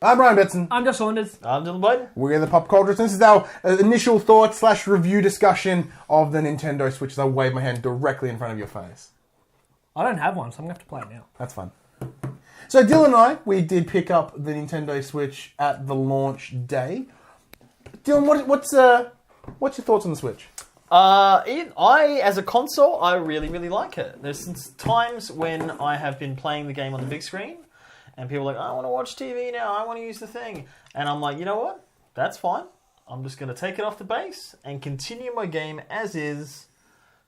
I'm Brian Betson. I'm Josh Saunders. I'm Dylan Boyden. We're the PopCulturists. This is our initial thought / review discussion of the Nintendo Switch as I wave my hand directly in front of your face. I don't have one, so I'm going to have to play it now. That's fun. So Dylan and I, we did pick up the Nintendo Switch at the launch day. Dylan, what's your thoughts on the Switch? As a console, I really, really like it. There's times when I have been playing the game on the big screen, and people are like, I want to watch TV now, I want to use the thing. And I'm like, you know what? That's fine. I'm just going to take it off the base and continue my game as is,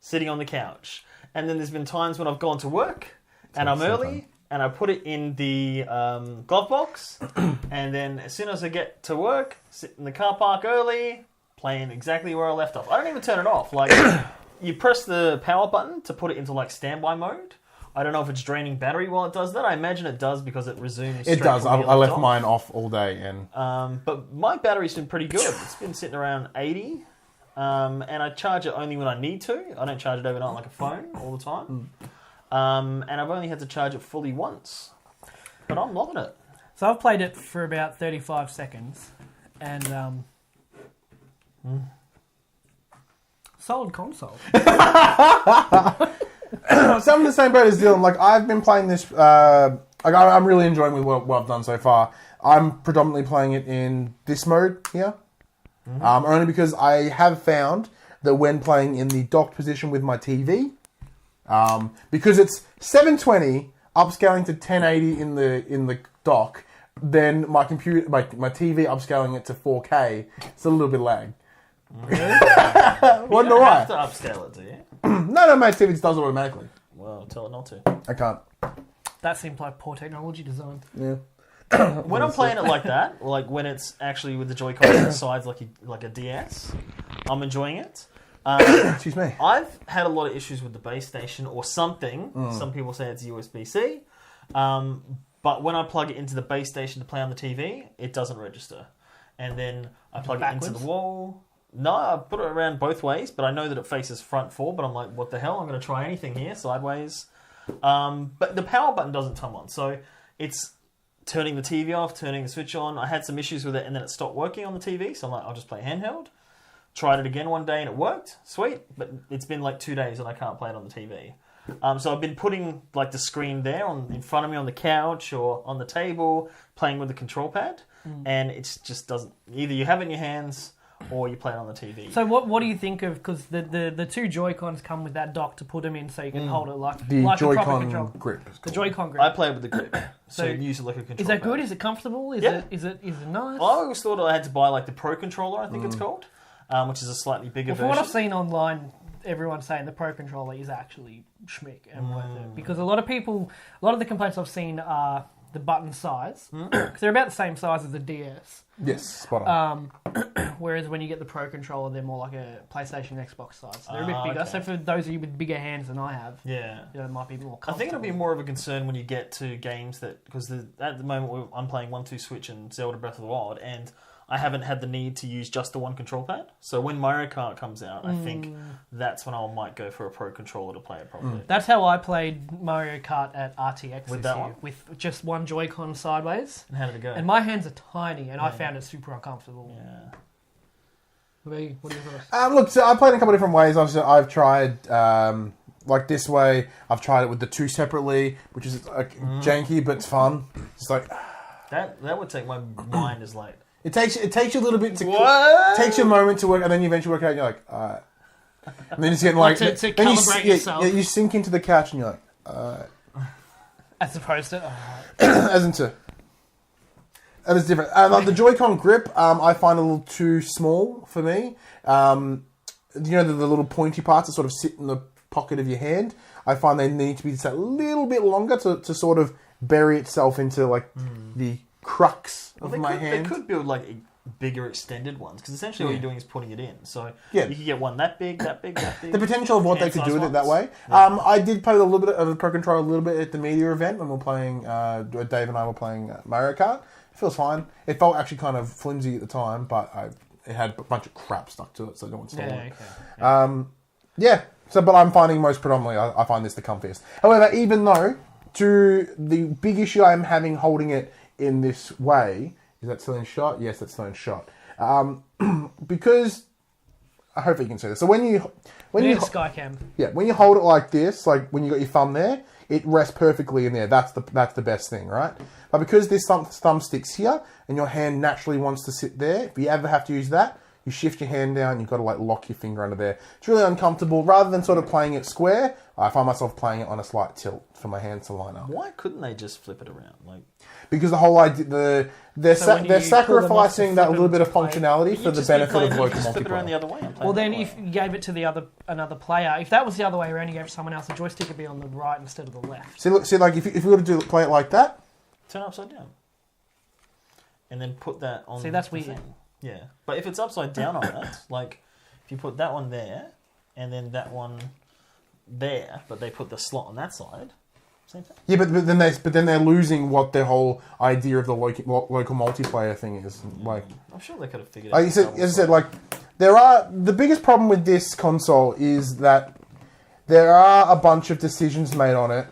sitting on the couch. And then there's been times when I've gone to work, and I'm early, and I put it in the glove box, and then as soon as I get to work, sit in the car park early, playing exactly where I left off. I don't even turn it off. Like, you press the power button to put it into like standby mode. I don't know if it's draining battery while it does that. I imagine it does because it resumes. It does. I left mine off all day, and but my battery's been pretty good. It's been sitting around 80, and I charge it only when I need to. I don't charge it overnight like a phone all the time. And I've only had to charge it fully once, but I'm loving it. So I've played it for about 35 seconds, and solid console. So I'm in the same boat as Dylan. Like, I've been playing this. I'm really enjoying what I've done so far. I'm predominantly playing it in this mode here, only because I have found that when playing in the docked position with my TV, because it's 720 upscaling to 1080 in the dock, then my computer, my TV upscaling it to 4K. It's a little bit lag. Wonder why. You have to upscale it, do you? No, my TV just does it automatically. Well, tell it not to. I can't. That seemed like poor technology design. Yeah. When I'm playing it like that, like when it's actually with the Joy-Con on the sides like a DS, I'm enjoying it. Excuse me. I've had a lot of issues with the base station or something. Some people say it's USB-C. But when I plug it into the base station to play on the TV, it doesn't register. And then I plug it into the wall. No, I put it around both ways, but I know that it faces front forward, but I'm like, what the hell? I'm going to try anything here, sideways. But the power button doesn't come on, so it's turning the TV off, turning the Switch on. I had some issues with it, and then it stopped working on the TV, so I'm like, I'll just play handheld. Tried it again one day, and it worked. Sweet, but it's been like 2 days, and I can't play it on the TV. So I've been putting like the screen there in front of me on the couch or on the table, playing with the control pad, and it just doesn't... Either you have it in your hands... or you play it on the TV. So what do you think of... Because the two Joy-Cons come with that dock to put them in so you can hold it like the like Joy-Con a proper control. grip. The Joy-Con grip. I play it with the grip. So you use it like a controller. Is that good? Is it comfortable? Is it nice? I always thought I had to buy like the Pro Controller, I think it's called, which is a slightly bigger version. From what I've seen online, everyone's saying the Pro Controller is actually schmick and worth it. Because a lot of the complaints I've seen are the button size. Because they're about the same size as the DS. Yes, spot on. Whereas when you get the Pro Controller, they're more like a PlayStation, Xbox size. So they're a bit bigger. Okay. So for those of you with bigger hands than I have, it might be more comfortable. I think it'll be more of a concern when you get to games that... Because at the moment I'm playing 1-2 Switch and Zelda Breath of the Wild, and I haven't had the need to use just the one control pad. So when Mario Kart comes out, I think that's when I might go for a Pro Controller to play it properly. That's how I played Mario Kart at RTX with this year, with just one Joy-Con sideways. And how did it go? And my hands are tiny, and I found it super uncomfortable. Yeah. What are your thoughts? Look, so I played in a couple of different ways. I've tried like this way. I've tried it with the two separately, which is janky, but it's fun. It's like... That would take my mind as like... It takes you a little bit to... What? It takes you a moment to work, and then you eventually work out, and you're like, alright. And then you get like... to calibrate yourself. Yeah, you sink into the couch, and you're like, alright. As opposed to... As into... And it's different. Like the Joy-Con grip, I find a little too small for me. You know, the little pointy parts that sort of sit in the pocket of your hand. I find they need to be just a little bit longer to sort of bury itself into like the crux of my hand. They could build like bigger extended ones, because essentially all you're doing is putting it in. So yeah. You could get one that big, that big, that big. The potential of what they could do with it that way. Yeah. I did play a little bit of the Pro Controller a little bit at the media event when we were playing, Dave and I were playing Mario Kart. It feels fine. It felt actually kind of flimsy at the time, but it had a bunch of crap stuck to it, so I don't want to stall it. Okay. Yeah. So, but I'm finding most predominantly, I find this the comfiest. However, even though, to the big issue I'm having holding it in this way Is that still in shot? Yes, that's still in shot. Because hopefully you can see this. So when you Skycam. when you hold it like this, like when you got your thumb there, it rests perfectly in there. That's the best thing, right? But because this thumb sticks here and your hand naturally wants to sit there, if you ever have to use that, you shift your hand down, you've got to like lock your finger under there. It's really uncomfortable. Rather than sort of playing it square, I find myself playing it on a slight tilt for my hands to line up. Why couldn't they just flip it around? Like, because the whole idea, they're sacrificing that little bit of functionality for the benefit of local flip it around the multiplayer. other way. Well, then if you gave it to another player, if that was the other way around, you gave it to someone else, the joystick would be on the right instead of the left. See, like if you were to play it like that, turn it upside down, and then put that on. See, that's the weird. thing. Yeah, but if it's upside down on it, like if you put that one there and then that one there, but they put the slot on that side, same thing. yeah, but then they're losing what their whole idea of the local multiplayer thing is. Like, I'm sure they could have figured out. as I said, like the biggest problem with this console is that there are a bunch of decisions made on it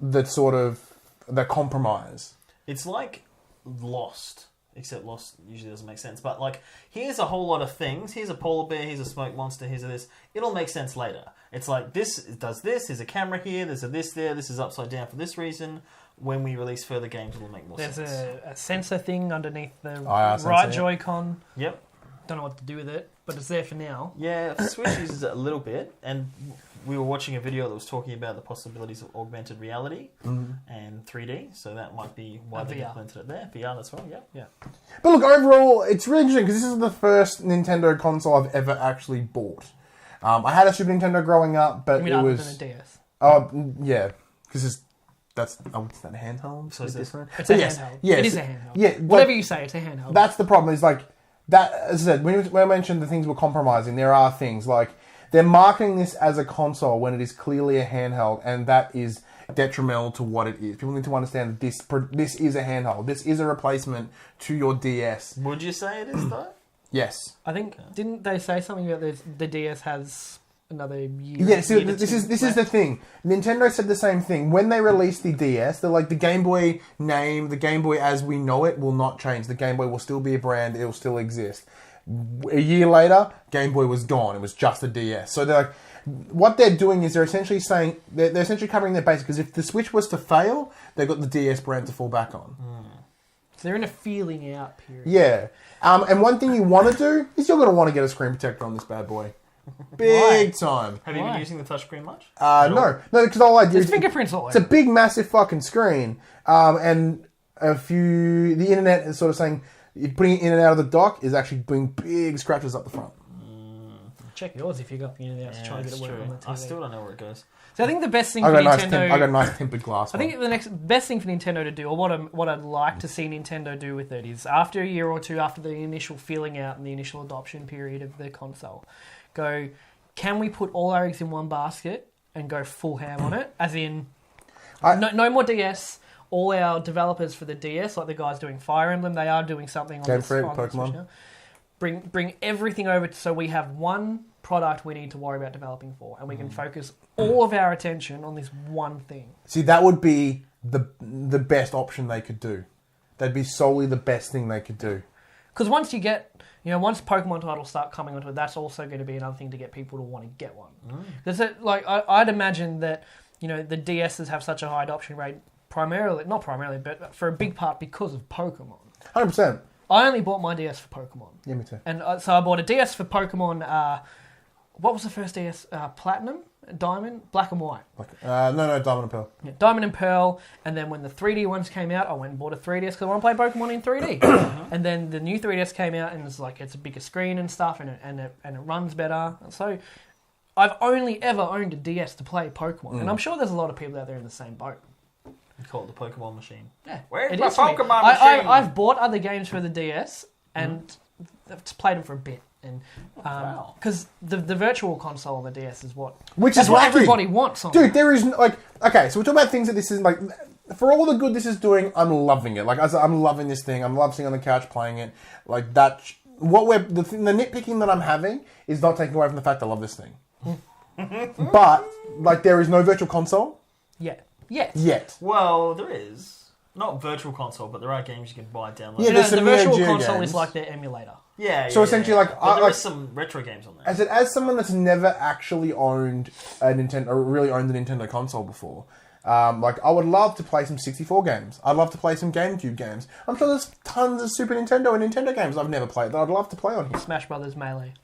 that compromise. It's like Lost. Except Lost usually doesn't make sense. But like, here's a whole lot of things. Here's a polar bear, here's a smoke monster, here's a this. It'll make sense later. It's like, this does this, there's a camera here, there's a this there, this is upside down for this reason. When we release further games, it'll make more sense. There's a sensor thing underneath the IR right sensor, Joy-Con. Yep. Don't know what to do with it, but it's there for now. Yeah, Switch uses it a little bit, and we were watching a video that was talking about the possibilities of augmented reality and 3D, so that might be why they VR. implemented it there. VR, that's right, yeah. But look, overall, it's really interesting because this is the first Nintendo console I've ever actually bought. I had a Super Nintendo growing up, but I mean, it other was than a DS. Yeah, because is that a handheld? So is this different? It's But a yes, handheld. yes, It is a handheld. Yeah, Whatever like, you say, it's a handheld. that's the problem. Is like that. As I said, when I mentioned the things we're compromising, there are things like they're marketing this as a console when it is clearly a handheld, and that is detrimental to what it is. People need to understand that this is a handheld. This is a replacement to your DS. Would you say it is, though? Yes. I think, didn't they say something about the DS has another year? Yeah, see, year to this two is the thing. Nintendo said the same thing. When they released the DS, they're like, the Game Boy name, the Game Boy as we know it will not change. The Game Boy will still be a brand. It will still exist. A year later, Game Boy was gone. It was just a DS. So they're like, what they're doing is they're essentially saying, they're essentially covering their base, because if the Switch was to fail, they've got the DS brand to fall back on. So they're in a feeling out period. Yeah. And one thing you want to do is you're going to want to get a screen protector on this bad boy. Big time. Have you Why? been using the touchscreen much? No, because all I do There's is fingerprints all it's a over. big, massive fucking screen, and the internet is sort of saying putting it in and out of the dock is actually bringing big scratches up the front. Check yours if you got the internet to try to get it working on the TV. I still don't know where it goes. So I think the best thing I for got Nintendo... nice tempered glass. I think the next best thing for Nintendo to do, or what I'd like to see Nintendo do with it, is after a year or two, after the initial feeling out and the initial adoption period of the console, go, can we put all our eggs in one basket and go full ham on it? As in, no more DS. All our developers for the DS, like the guys doing Fire Emblem, they are doing something on Game this, Freak, on the Switch Pokemon. now. Bring everything over so we have one product we need to worry about developing for, and we can focus all of our attention on this one thing. See, that would be the best option they could do. That'd be solely the best thing they could do. Because once you get, once Pokemon titles start coming onto it, that's also going to be another thing to get people to want to get one. Because I'd imagine that the DSs have such a high adoption rate, not primarily, but for a big part because of Pokemon. 100%. I only bought my DS for Pokemon. Yeah, me too. And so I bought a DS for Pokemon. What was the first DS? Platinum? Diamond? Black and White. No, Diamond and Pearl. Yeah, Diamond and Pearl. And then when the 3D ones came out, I went and bought a 3DS because I want to play Pokemon in 3D. And then the new 3DS came out, and it's a bigger screen and stuff, and it runs better. So I've only ever owned a DS to play Pokemon. And I'm sure there's a lot of people out there in the same boat. You call it the Pokemon machine. Yeah, Where's it my is for me. Pokemon machine? I've bought other games for the DS and I've just played them for a bit, and Wow. because the virtual console on the DS is what Which is what wacky. everybody wants. On Dude, that. there is okay. So we're talking about things that this is like. For all the good this is doing, I'm loving it. Like I'm loving this thing. I'm loving sitting on the couch playing it. Like that. The nitpicking that I'm having is not taking away from the fact I love this thing. But like, there is no virtual console Yeah. Yes. yet. Well, there is. not virtual console, but there are games you can buy download. Yeah, there's the some virtual Neo Geo console games. is like their emulator. Yeah. So essentially, like, but there like is some retro games on there. as someone that's never actually owned a Nintendo, or really owned a Nintendo console before, like I would love to play some 64 games. I'd love to play some GameCube games. I'm sure there's tons of Super Nintendo and Nintendo games I've never played that I'd love to play on here. Smash Brothers Melee.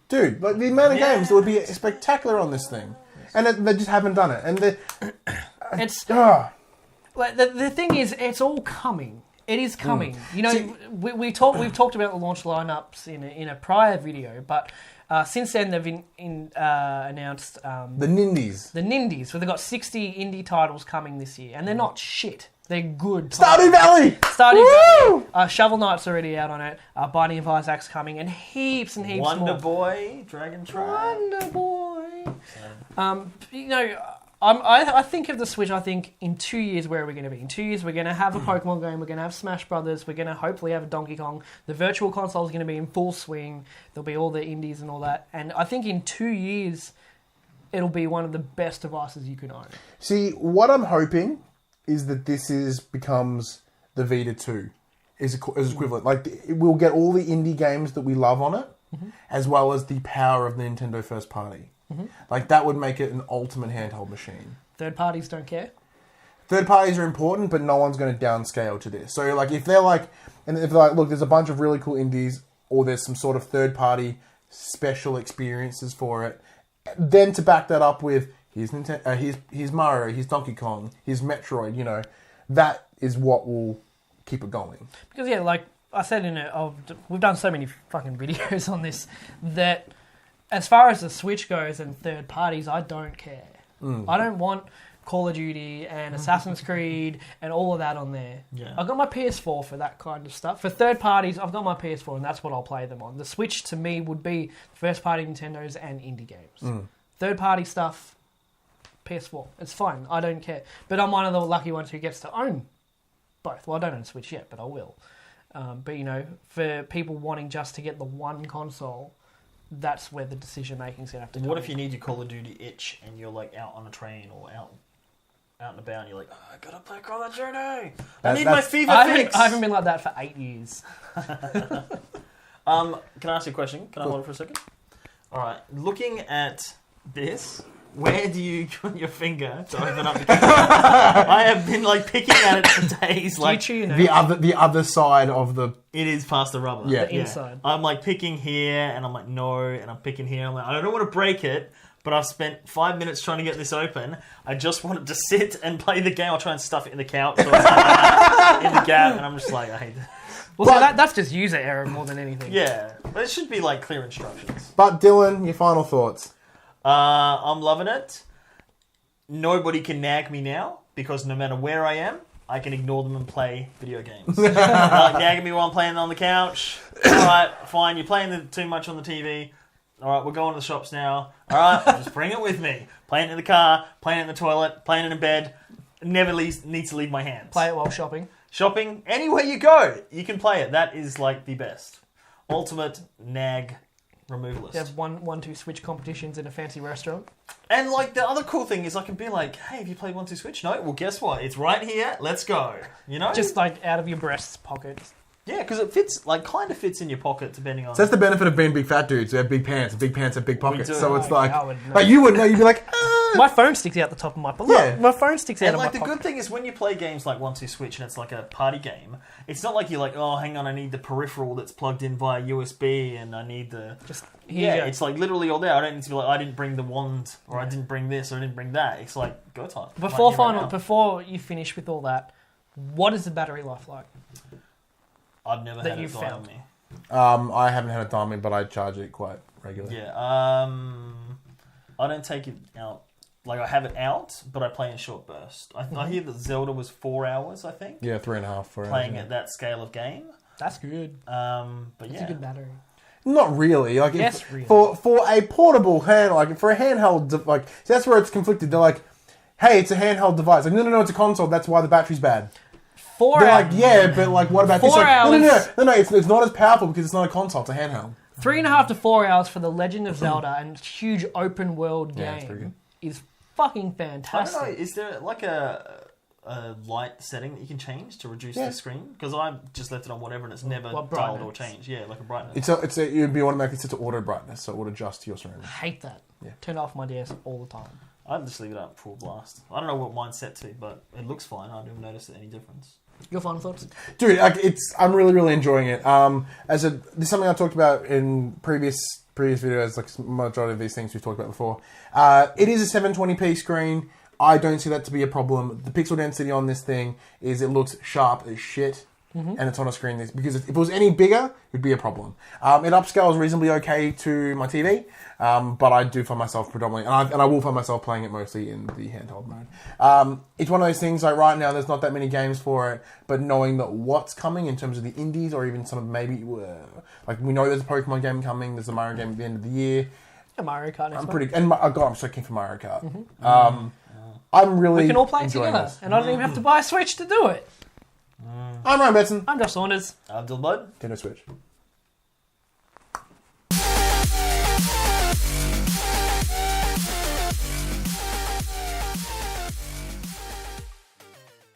Dude, like the amount of games that would be spectacular on this thing, and they just haven't done it. And It's ah. like the thing is, it's all coming. It is coming. You know, See- we've talked about the launch lineups in a prior video, but since then they've announced The Nindies. the Nindies. So they've got 60 indie titles coming this year, and they're not shit. They're good. Stardew Valley! Stardew Valley. Shovel Knight's already out on it. Binding of Isaac's coming, and heaps Wonder more. Boy, Dragon Tribe. Wonder Boy. You know, I think of the Switch, I think in 2 years, where are we going to be? In 2 years, we're going to have a Pokemon game, we're going to have Smash Brothers, we're going to hopefully have a Donkey Kong. The Virtual Console is going to be in full swing. There'll be all the indies and all that. And I think in 2 years, it'll be one of the best devices you can own. See, what I'm hoping is that this becomes the Vita 2 is equivalent. Like, we'll get all the indie games that we love on it, as well as the power of the Nintendo first party. Like, that would make it an ultimate handheld machine. Third parties don't care. Third parties are important, but no one's going to downscale to this. So, like, if they're like, look, there's a bunch of really cool indies, or there's some sort of third party special experiences for it, then to back that up with here's Mario, here's Donkey Kong, here's Metroid, you know, that is what will keep it going. Because, yeah, like I said we've done so many fucking videos on this that as far as the Switch goes and third parties, I don't care. I don't want Call of Duty and Assassin's Creed and all of that on there. Yeah. I've got my PS4 for that kind of stuff. For third parties, I've got my PS4 and that's what I'll play them on. The Switch, to me, would be first party Nintendos and indie games. Third party stuff, PS4. It's fine. I don't care. But I'm one of the lucky ones who gets to own both. Well, I don't own a Switch yet, but I will. But, you know, for people wanting just to get the one console, that's where the decision making is going to have to come. What if you need your Call of Duty itch and you're like out on a train or out and about and you're like, I gotta play Call of Duty. I need my FIFA fix. I haven't been like that for 8 years. Can I ask you a question? Can I hold it for a second? All right. Looking at this, where do you put your finger to open up the camera? I have been like picking at it for days. Like you know, The other side of the... it is past the rubber. Yeah. the inside. I'm like picking here, and I'm like no, and I'm picking here. I'm like I don't want to break it, but I've spent 5 minutes trying to get this open. I just wanted to sit and play the game. I'll try and stuff it in the couch or in the gap, and I'm just like I hate it. Well, so that's just user error more than anything. Yeah, but it should be like clear instructions. But Dylan, your final thoughts. I'm loving it. Nobody can nag me now because no matter where I am, I can ignore them and play video games. They're like nagging me while I'm playing on the couch. All right, fine. You're playing too much on the TV. All right, we're going to the shops now. All right, just bring it with me. Playing it in the car, playing it in the toilet, playing it in bed. Never needs to leave my hands. Play it while shopping. Shopping, anywhere you go, you can play it. That is like the best. Ultimate nag removalist. You have one, two Switch competitions in a fancy restaurant. And like the other cool thing is I can be like, hey, have you played 1-2 Switch? No? Well, guess what? It's right here. Let's go. You know? Just like out of your breast's pockets. Yeah, because it fits, like kind of fits in your pocket depending on... So that's the benefit of being big fat dudes. We have big pants. Big pants have big pockets. do. So it's Oh, like... I would know. But you wouldn't know. You'd be like... My phone sticks out the top of my pocket. Yeah. Look, my phone sticks out And of like my the pocket. good thing is when you play games like 1-2 Switch and it's like a party game, it's not like you're like, oh, hang on, I need the peripheral that's plugged in via USB and I need the... Just here you go. it's like literally all there. I don't need to be like, I didn't bring the wand or I didn't bring this or I didn't bring that. It's like, go time. Before you finish with all that, what is the battery life like? I've never that had it you've die found? on me. I haven't had it die on me, but I charge it quite regularly. Yeah, I don't take it out. Like, I have it out, but I play in short bursts. I hear that Zelda was 4 hours, I think, Yeah, 3.5, 4 hours. playing yeah. at that scale of game. That's good. But It's yeah. a good battery. Not really. Like Yes, if- really. For a portable hand, like for a handheld, like see, that's where it's conflicted. They're like, hey, it's a handheld device. Like, no, it's a console. That's why the battery's bad. 4 They're hours. like, yeah, but like, what about this? 4 Like, hours. No, it's not as powerful because it's not a console. It's a handheld. 3.5 to 4 hours for The Legend of Zelda and huge open world Yeah, it's pretty game good. is fucking I don't fantastic. know, is there like a a light setting that you can change to reduce the screen? Because I just left it on whatever and it's never What dulled or brightness? changed. Yeah, like a brightness. It'd be automatically set to auto brightness, so it would adjust to your surroundings. I hate that. Yeah. Turn off my DS all the time. I'd just leave it up full blast. I don't know what mine's set to, but it looks fine. I didn't notice any difference. Your final thoughts? Dude, like I'm really, really enjoying it. This is something I talked about in previous videos, like majority of these things we've talked about before. It is a 720p screen. I don't see that to be a problem. The pixel density on this thing it looks sharp as shit. And it's on a screen because if it was any bigger, it'd be a problem. It upscales reasonably okay to my TV, but I do find myself predominantly, and I will find myself playing it mostly in the handheld mode. It's one of those things like right now there's not that many games for it, but knowing that what's coming in terms of the indies or even some of maybe like we know there's a Pokemon game coming, there's a Mario game at the end of the year. Yeah, Mario Kart next I'm so keen for Mario Kart. I'm really we can all play it enjoying together, this. and I don't even have to buy a Switch to do it. I'm Ryan Betson. I'm Josh Saunders. Abdul Bud. Nintendo Switch.